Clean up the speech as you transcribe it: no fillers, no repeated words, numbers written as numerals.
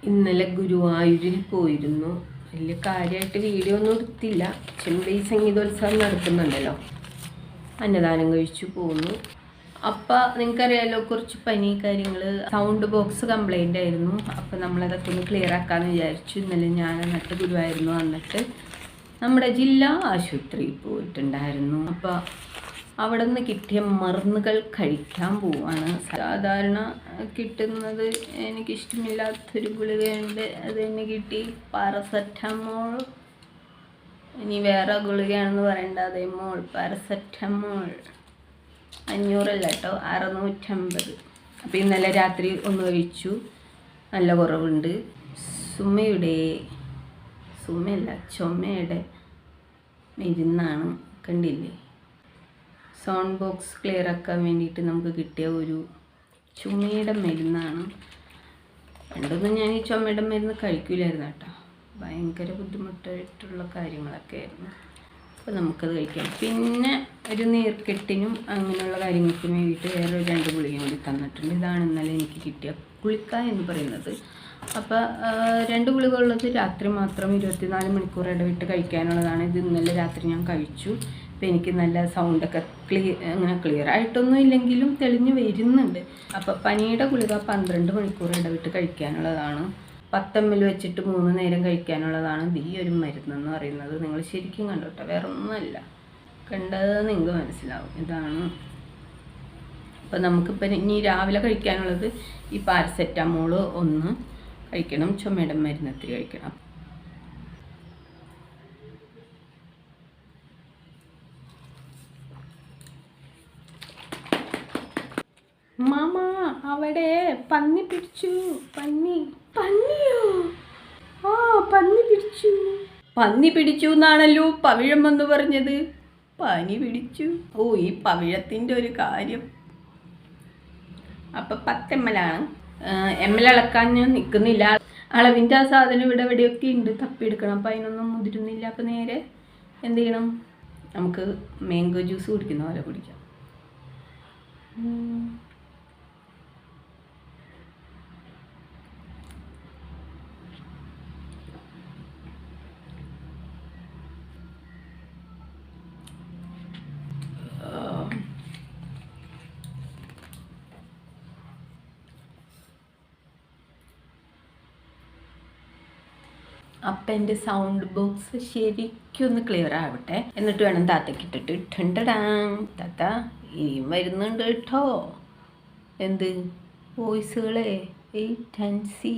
ഇന്നലെ ഗുരുവായൂരിൽ പോയിരുന്നു. വലിയ കാര്യമായിട്ട് വീഡിയോ ഒന്നും എടുത്തില്ല. ചെമ്പൈ സംഗീതോത്സവം നടക്കുന്നുണ്ടല്ലോ, അന്നദാനം കഴിച്ചു പോന്നു. അപ്പം നിങ്ങൾക്കറിയാലോ, കുറച്ച് പനി കാര്യങ്ങൾ, സൗണ്ട് ബോക്സ് കംപ്ലൈൻ്റ് ആയിരുന്നു. അപ്പം നമ്മളതൊക്കെ ഒന്ന് ക്ലിയർ ആക്കാമെന്ന് വിചാരിച്ചു. ഇന്നലെ ഞാൻ എന്നിട്ട് ഗുരുവായൂരിൽ വന്നിട്ട് നമ്മുടെ ജില്ലാ ആശുപത്രിയിൽ പോയിട്ടുണ്ടായിരുന്നു. അപ്പം അവിടെ നിന്ന് കിട്ടിയ മരുന്നുകൾ കഴിക്കാൻ പോവാണ്. സാധാരണ കിട്ടുന്നത് എനിക്കിഷ്ടമില്ലാത്തൊരു ഗുളികയുണ്ട്, അത് തന്നെ കിട്ടി, പാരസെറ്റമോൾ. ഇനി വേറെ ഗുളികയാണെന്ന് പറയണ്ട, അതേ മോൾ പാരസെറ്റമോൾ. 500 അല്ല കേട്ടോ, 650. അപ്പോൾ ഇന്നലെ രാത്രി ഒന്ന് കഴിച്ചു, നല്ല കുറവുണ്ട്. ചുമയുടെ മരുന്നാണ്, കണ്ടില്ലേ. സൗണ്ട് ബോക്സ് ക്ലിയർ ആക്കാൻ വേണ്ടിയിട്ട് നമുക്ക് കിട്ടിയ ഒരു ചുമയുടെ മരുന്നാണ്. പണ്ടൊന്നും ഞാൻ ഈ ചുമയുടെ മരുന്ന് കഴിക്കില്ലായിരുന്നു കേട്ടോ, ഭയങ്കര ബുദ്ധിമുട്ടായിട്ടുള്ള കാര്യങ്ങളൊക്കെ ആയിരുന്നു. അപ്പോൾ നമുക്കത് കഴിക്കാം. പിന്നെ ഒരു നീർക്കെട്ടിനും അങ്ങനെയുള്ള കാര്യങ്ങൾക്കും വേണ്ടിയിട്ട് വേറെ 2 ഗുളികയും കൂടി തന്നിട്ടുണ്ട്. ഇതാണ് ഇന്നലെ എനിക്ക് കിട്ടിയ ഗുളിക എന്ന് പറയുന്നത്. അപ്പോൾ 2 ഗുളിക ഉള്ളത് രാത്രി മാത്രം 24 മണിക്കൂർ ഇടവിട്ട് കഴിക്കാനുള്ളതാണ്. ഇത് ഇന്നലെ രാത്രി ഞാൻ കഴിച്ചു. അപ്പോൾ എനിക്ക് നല്ല സൗണ്ടൊക്കെ അങ്ങനെ ക്ലിയർ ആയിട്ടൊന്നും ഇല്ലെങ്കിലും തെളിഞ്ഞ് വരുന്നുണ്ട്. അപ്പോൾ പനിയുടെ ഗുളിക 12 മണിക്കൂർ ഇടവിട്ട് കഴിക്കാനുള്ളതാണ്. 10 ml വെച്ചിട്ട് 3 നേരം കഴിക്കാനുള്ളതാണ് ഈ ഒരു മരുന്നെന്ന് പറയുന്നത്. നിങ്ങൾ ശരിക്കും കണ്ടോട്ടെ, വേറെ ഒന്നുമല്ല, കണ്ടത് നിങ്ങൾക്ക് മനസ്സിലാവും. ഇതാണ്. അപ്പോൾ നമുക്കിപ്പോൾ ഇനി രാവിലെ കഴിക്കാനുള്ളത് ഈ പാരസെറ്റമോൾ 1 കഴിക്കണം, ചുമയുടെ മരുന്ന് 3 കഴിക്കണം. മാമ അവിടെ പന്നി പിടിച്ചു. പന്നിയോ? ആ, പന്നി പിടിച്ചു എന്നാണല്ലോ പവിഴം എന്ന് പറഞ്ഞത്. പനി പിടിച്ചു. ഓ, ഈ പവിഴത്തിൻ്റെ ഒരു കാര്യം. അപ്പം 10 ml ആണ്. ml അളക്കാൻ ഞാൻ നിൽക്കുന്നില്ല. അളവിൻ്റെ ആ സാധനം ഇവിടെ എവിടെയൊക്കെ ഉണ്ട്, തപ്പിയെടുക്കണം. അപ്പം അതിനൊന്നും മുതിരുന്നില്ല. അപ്പം നേരെ എന്ത് ചെയ്യണം, നമുക്ക് മാംഗോ ജ്യൂസ് കുടിക്കുന്ന പോലെ കുടിക്കാം. അപ്പം എൻ്റെ സൗണ്ട് ബോക്സ് ശരിക്കും ഒന്ന് ക്ലിയർ ആവട്ടെ, എന്നിട്ട് വേണം താത്തക്കിട്ടിട്ട് ഠണ്ടടാം. താത്ത ഇനിയും വരുന്നുണ്ട് കേട്ടോ. എന്ത് വോയിസുകളെ, വെയിറ്റ് ആൻഡ് സീ.